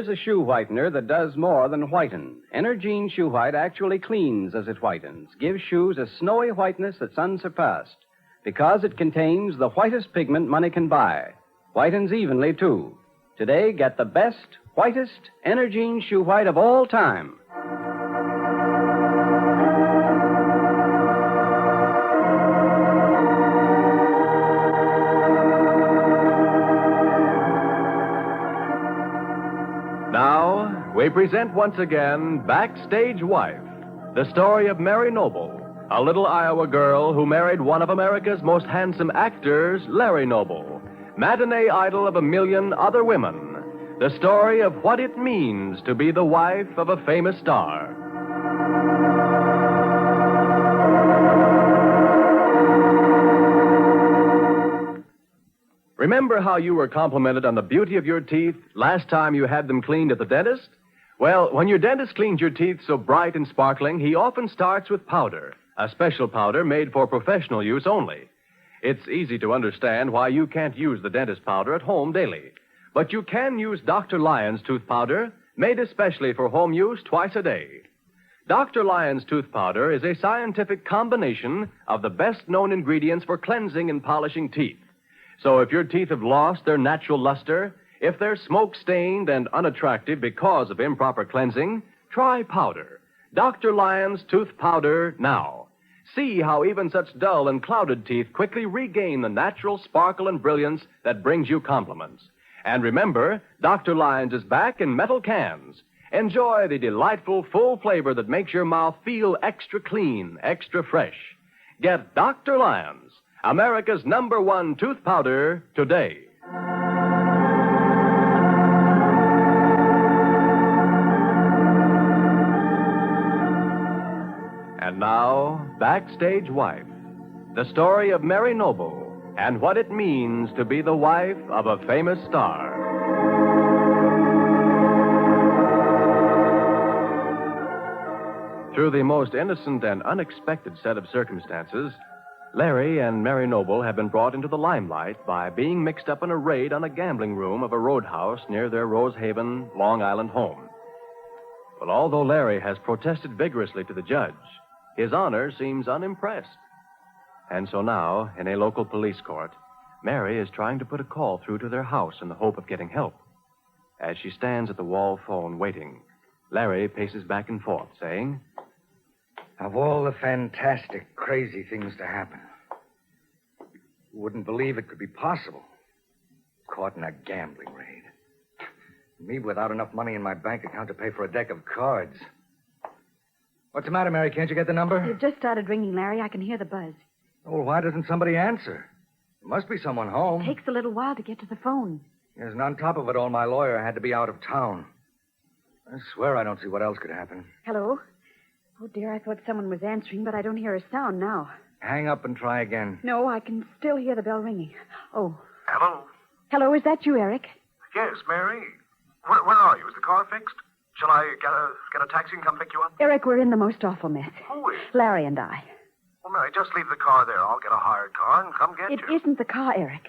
Here's a shoe whitener that does more than whiten. Energine Shoe White actually cleans as it whitens, gives shoes a snowy whiteness that's unsurpassed, because it contains the whitest pigment money can buy. Whitens evenly, too. Today, get the best, whitest Energine Shoe White of all time. Now, we present once again Backstage Wife, the story of Mary Noble, a little Iowa girl who married one of America's most handsome actors, Larry Noble, matinee idol of a million other women. The story of what it means to be the wife of a famous star. Remember how you were complimented on the beauty of your teeth last time you had them cleaned at the dentist? Well, when your dentist cleans your teeth so bright and sparkling, he often starts with powder, a special powder made for professional use only. It's easy to understand why you can't use the dentist powder at home daily. But you can use Dr. Lyon's tooth powder, made especially for home use twice a day. Dr. Lyon's tooth powder is a scientific combination of the best-known ingredients for cleansing and polishing teeth. So if your teeth have lost their natural luster, if they're smoke-stained and unattractive because of improper cleansing, try powder. Dr. Lyon's tooth powder now. See how even such dull and clouded teeth quickly regain the natural sparkle and brilliance that brings you compliments. And remember, Dr. Lyon's is back in metal cans. Enjoy the delightful, full flavor that makes your mouth feel extra clean, extra fresh. Get Dr. Lyon's, America's #1 tooth powder, today. And now, Backstage Wife, the story of Mary Noble and what it means to be the wife of a famous star. Through the most innocent and unexpected set of circumstances, Larry and Mary Noble have been brought into the limelight by being mixed up in a raid on a gambling room of a roadhouse near their Rosehaven, Long Island home. Well, although Larry has protested vigorously to the judge, his honor seems unimpressed. And so now, in a local police court, Mary is trying to put a call through to their house in the hope of getting help. As she stands at the wall phone waiting, Larry paces back and forth, saying, Of all the fantastic, crazy things to happen, you wouldn't believe it could be possible. Caught in a gambling raid. Me without enough money in my bank account to pay for a deck of cards. What's the matter, Mary? Can't you get the number? It just started ringing, Larry. I can hear the buzz. Well, why doesn't somebody answer? There must be someone home. It takes a little while to get to the phone. Yes, and on top of it all, my lawyer had to be out of town. I swear I don't see what else could happen. Hello? Oh, dear, I thought someone was answering, but I don't hear a sound now. Hang up and try again. No, I can still hear the bell ringing. Oh. Hello? Hello, is that you, Eric? Yes, Mary. Where are you? Is the car fixed? Shall I get a taxi and come pick you up? Eric, we're in the most awful mess. Who is? Larry and I. Well, Mary, just leave the car there. I'll get a hired car and come get you. It isn't the car, Eric.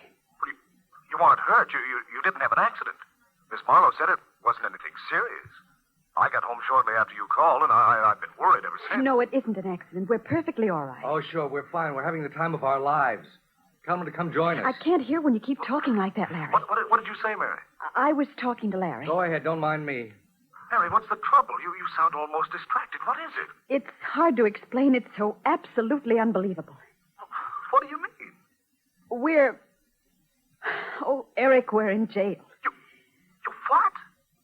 You weren't hurt. You didn't have an accident. Miss Marlowe said it wasn't anything serious. I got home shortly after you called, and I've been worried ever since. No, it isn't an accident. We're perfectly all right. Oh, sure, we're fine. We're having the time of our lives. Tell them to come join us. I can't hear when you keep talking like that, Larry. What did you say, Mary? I was talking to Larry. Go ahead, don't mind me. Mary, what's the trouble? You sound almost distracted. What is it? It's hard to explain. It's so absolutely unbelievable. What do you mean? We're... Oh, Eric, we're in jail. You what?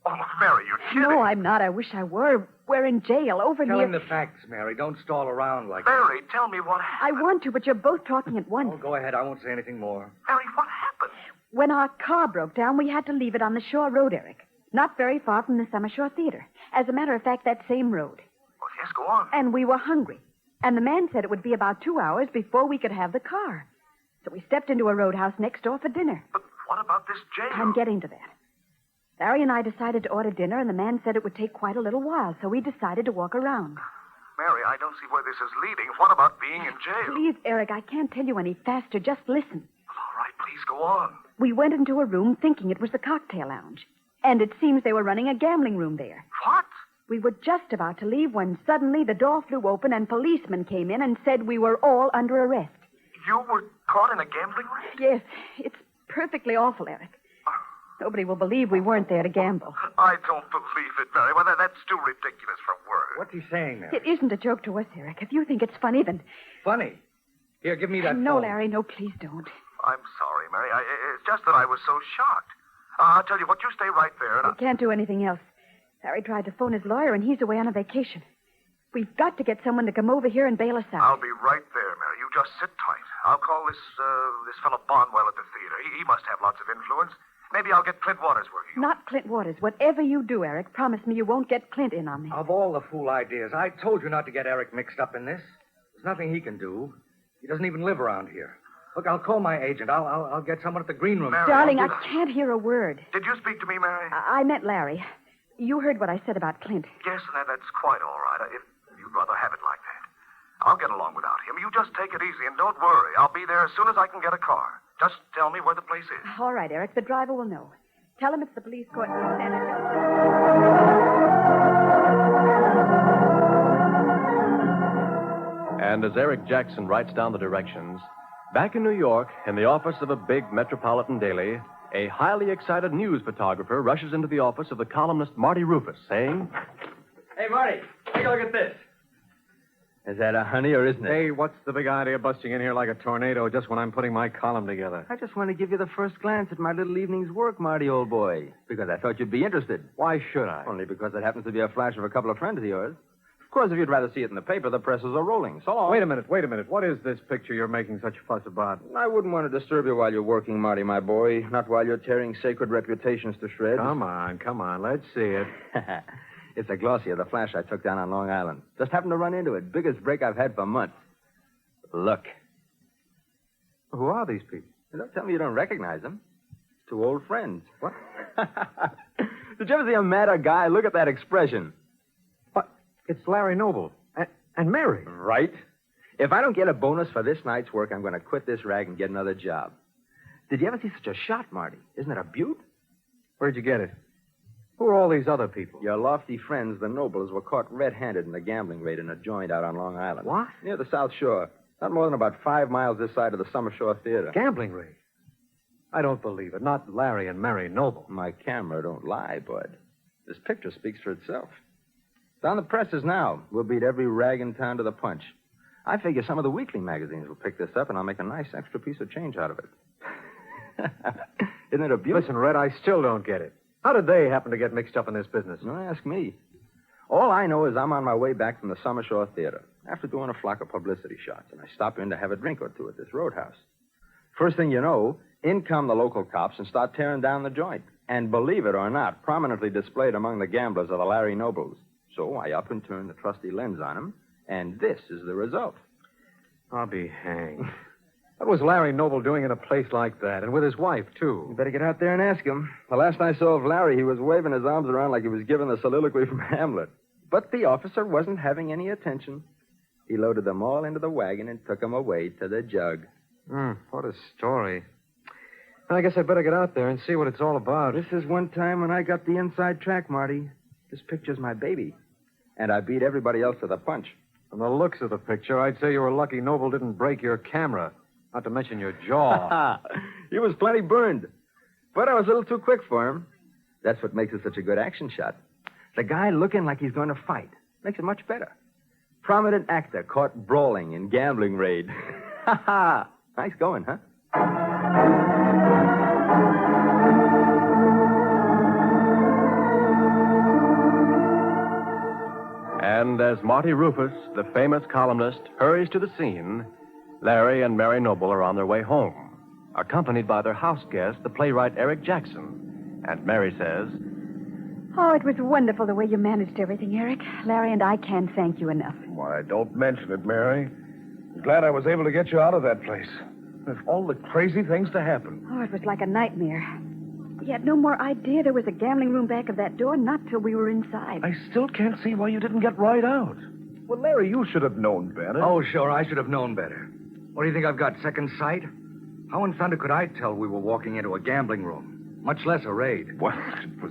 Oh, Mary, you're kidding. No, I'm not. I wish I were. We're in jail over Tell near... him the facts, Mary. Don't stall around like Mary, tell me what I happened. want to, but you're both talking at once. Oh, go ahead. I won't say anything more. Mary, what happened? When our car broke down, we had to leave it on the Shore Road, Eric. Not very far from the Summer Shore Theater. As a matter of fact, that same road. Well, yes, go on. And we were hungry. And the man said it would be about 2 hours before we could have the car. So we stepped into a roadhouse next door for dinner. But what about this jail? I'm getting to that. Larry and I decided to order dinner, and the man said it would take quite a little while, so we decided to walk around. Mary, I don't see where this is leading. What about being in jail? Please, Eric, I can't tell you any faster. Just listen. All right, please go on. We went into a room thinking it was the cocktail lounge. And it seems they were running a gambling room there. What? We were just about to leave when suddenly the door flew open and policemen came in and said we were all under arrest. You were caught in a gambling raid? Yes, it's perfectly awful, Eric. Nobody will believe we weren't there to gamble. I don't believe it, Mary. Well, that's too ridiculous for words. What's he saying there? It isn't a joke to us, Eric. If you think it's funny, then... Funny. Here, give me that No, phone. Larry, no, please don't. I'm sorry, Mary. It's just that I was so shocked. I'll tell you what, you stay right there. And We can't do anything else. Larry tried to phone his lawyer, and he's away on a vacation. We've got to get someone to come over here and bail us out. I'll be right there, Mary. You just sit tight. I'll call this fellow Bonwell at the theater. He must have lots of influence. Maybe I'll get Clint Waters working. Not Clint Waters. Whatever you do, Eric, promise me you won't get Clint in on me. Of all the fool ideas, I told you not to get Eric mixed up in this. There's nothing he can do. He doesn't even live around here. Look, I'll call my agent. I'll get someone at the green room. Mary, Darling, I can't hear a word. Did you speak to me, Mary? I meant Larry. You heard what I said about Clint. Yes, that's quite all right. If you'd rather have it like that. I'll get along without him. You just take it easy and don't worry. I'll be there as soon as I can get a car. Just tell me where the place is. All right, Eric. The driver will know. Tell him it's the police court in San Antonio. And as Eric Jackson writes down the directions, back in New York, in the office of a big metropolitan daily, a highly excited news photographer rushes into the office of the columnist Marty Rufus, saying, Hey, Marty, take a look at this. Is that a honey or isn't it? Hey, what's the big idea of busting in here like a tornado just when I'm putting my column together? I just want to give you the first glance at my little evening's work, Marty, old boy. Because I thought you'd be interested. Why should I? Only because it happens to be a flash of a couple of friends of yours. Of course, if you'd rather see it in the paper, the presses are rolling. So long. Wait a minute. What is this picture you're making such a fuss about? I wouldn't want to disturb you while you're working, Marty, my boy. Not while you're tearing sacred reputations to shreds. Come on. Let's see it. It's a glossy of the flash I took down on Long Island. Just happened to run into it. Biggest break I've had for months. Look. Who are these people? Don't tell me you don't recognize them. Two old friends. What? Did you ever see a madder guy? Look at that expression. What? It's Larry Noble. And Mary. Right. If I don't get a bonus for this night's work, I'm going to quit this rag and get another job. Did you ever see such a shot, Marty? Isn't it a beaut? Where'd you get it? Who are all these other people? Your lofty friends, the Nobles, were caught red-handed in a gambling raid in a joint out on Long Island. What? Near the South Shore. Not more than about 5 miles this side of the Summer Shore Theater. Gambling raid? I don't believe it. Not Larry and Mary Noble. My camera don't lie, Bud. This picture speaks for itself. It's on the presses now. We'll beat every rag in town to the punch. I figure some of the weekly magazines will pick this up, and I'll make a nice extra piece of change out of it. Isn't it a beauty? Listen, Red, I still don't get it. How did they happen to get mixed up in this business? Don't ask me. All I know is I'm on my way back from the Summer Shore Theater after doing a flock of publicity shots, and I stop in to have a drink or two at this roadhouse. First thing you know, in come the local cops and start tearing down the joint. And believe it or not, prominently displayed among the gamblers are the Larry Nobles. So I up and turn the trusty lens on them, and this is the result. I'll be hanged. What was Larry Noble doing in a place like that, and with his wife, too? You better get out there and ask him. The last I saw of Larry, he was waving his arms around like he was giving the soliloquy from Hamlet. But the officer wasn't having any attention. He loaded them all into the wagon and took them away to the jug. What a story. I guess I'd better get out there and see what it's all about. This is one time when I got the inside track, Marty. This picture's my baby. And I beat everybody else to the punch. From the looks of the picture, I'd say you were lucky Noble didn't break your camera. Not to mention your jaw. He was plenty burned. But I was a little too quick for him. That's what makes it such a good action shot. The guy looking like he's going to fight makes it much better. Prominent actor caught brawling in gambling raid. Ha ha! Nice going, huh? And as Marty Rufus, the famous columnist, hurries to the scene, Larry and Mary Noble are on their way home, accompanied by their house guest, the playwright Eric Jackson. And Mary says, Oh, it was wonderful the way you managed everything, Eric. Larry and I can't thank you enough. Why, don't mention it, Mary. I'm glad I was able to get you out of that place. With all the crazy things to happen. Oh, it was like a nightmare. We had no more idea there was a gambling room back of that door, not till we were inside. I still can't see why you didn't get right out. Well, Larry, you should have known better. Oh, sure, I should have known better. What do you think I've got, second sight? How in thunder could I tell we were walking into a gambling room? much less a raid. Well, it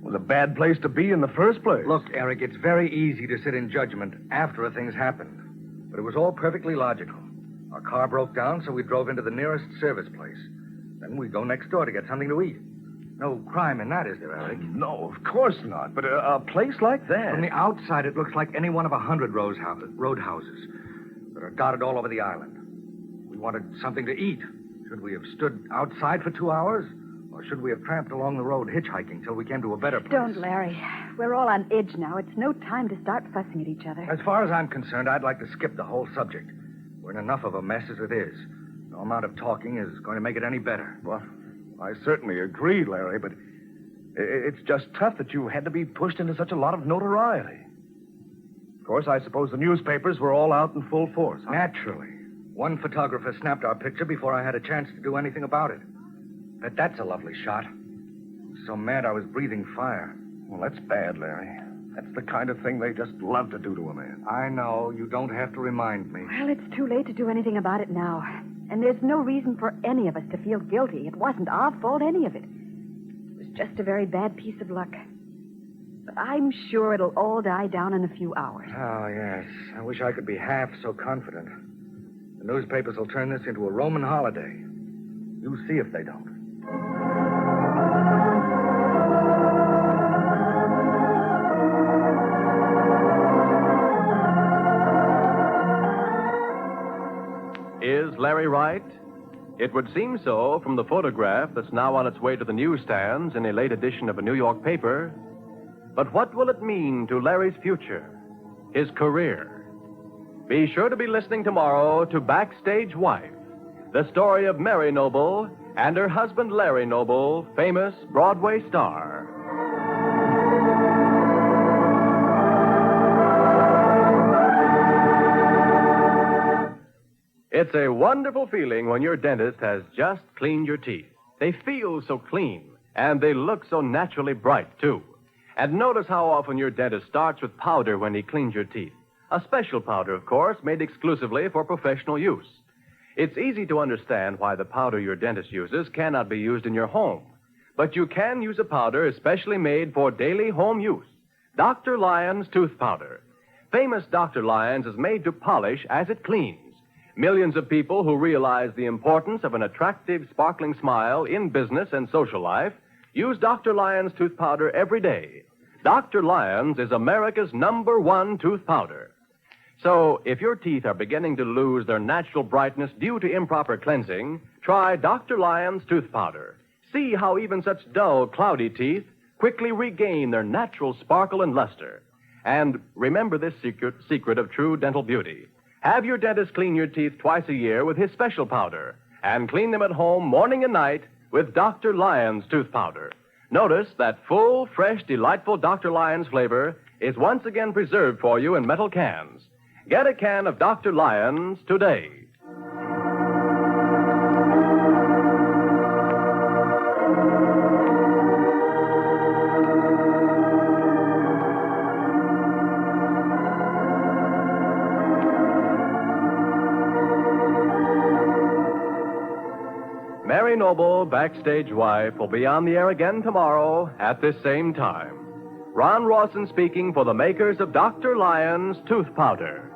was a bad place to be in the first place. Look, Eric, it's very easy to sit in judgment after a thing's happened. But it was all perfectly logical. Our car broke down, so we drove into the nearest service place. Then we go next door to get something to eat. No crime in that, is there, Eric? No, of course not. But a place like that... From the outside, it looks like any one of 100 roadhouses that are dotted all over the island. We wanted something to eat. Should we have stood outside for 2 hours? Or should we have tramped along the road hitchhiking till we came to a better place? Don't, Larry. We're all on edge now. It's no time to start fussing at each other. As far as I'm concerned, I'd like to skip the whole subject. We're in enough of a mess as it is. No amount of talking is going to make it any better. Well, I certainly agree, Larry, but it's just tough that you had to be pushed into such a lot of notoriety. Of course, I suppose the newspapers were all out in full force. Huh? Naturally. One photographer snapped our picture before I had a chance to do anything about it. But that's a lovely shot. I was so mad I was breathing fire. Well, that's bad, Larry. That's the kind of thing they just love to do to a man. I know. You don't have to remind me. Well, it's too late to do anything about it now. And there's no reason for any of us to feel guilty. It wasn't our fault, any of it. It was just a very bad piece of luck. But I'm sure it'll all die down in a few hours. Oh, yes. I wish I could be half so confident. The newspapers will turn this into a Roman holiday. You see if they don't. Is Larry right? It would seem so from the photograph that's now on its way to the newsstands in a late edition of a New York paper. But what will it mean to Larry's future, his career? Be sure to be listening tomorrow to Backstage Wife, the story of Mary Noble and her husband Larry Noble, famous Broadway star. It's a wonderful feeling when your dentist has just cleaned your teeth. They feel so clean, and they look so naturally bright, too. And notice how often your dentist starts with powder when he cleans your teeth. A special powder, of course, made exclusively for professional use. It's easy to understand why the powder your dentist uses cannot be used in your home. But you can use a powder especially made for daily home use. Dr. Lyon's Tooth Powder. Famous Dr. Lyon's is made to polish as it cleans. Millions of people who realize the importance of an attractive, sparkling smile in business and social life use Dr. Lyon's tooth powder every day. Dr. Lyon's is America's #1 tooth powder. So, if your teeth are beginning to lose their natural brightness due to improper cleansing, try Dr. Lyon's tooth powder. See how even such dull, cloudy teeth quickly regain their natural sparkle and luster. And remember this secret of true dental beauty. Have your dentist clean your teeth twice a year with his special powder, and clean them at home morning and night with Dr. Lyon's tooth powder. Notice that full, fresh, delightful Dr. Lyon's flavor is once again preserved for you in metal cans. Get a can of Dr. Lyon's today. Mary Noble, Backstage Wife, will be on the air again tomorrow at this same time. Ron Rawson speaking for the makers of Dr. Lyon's Tooth Powder.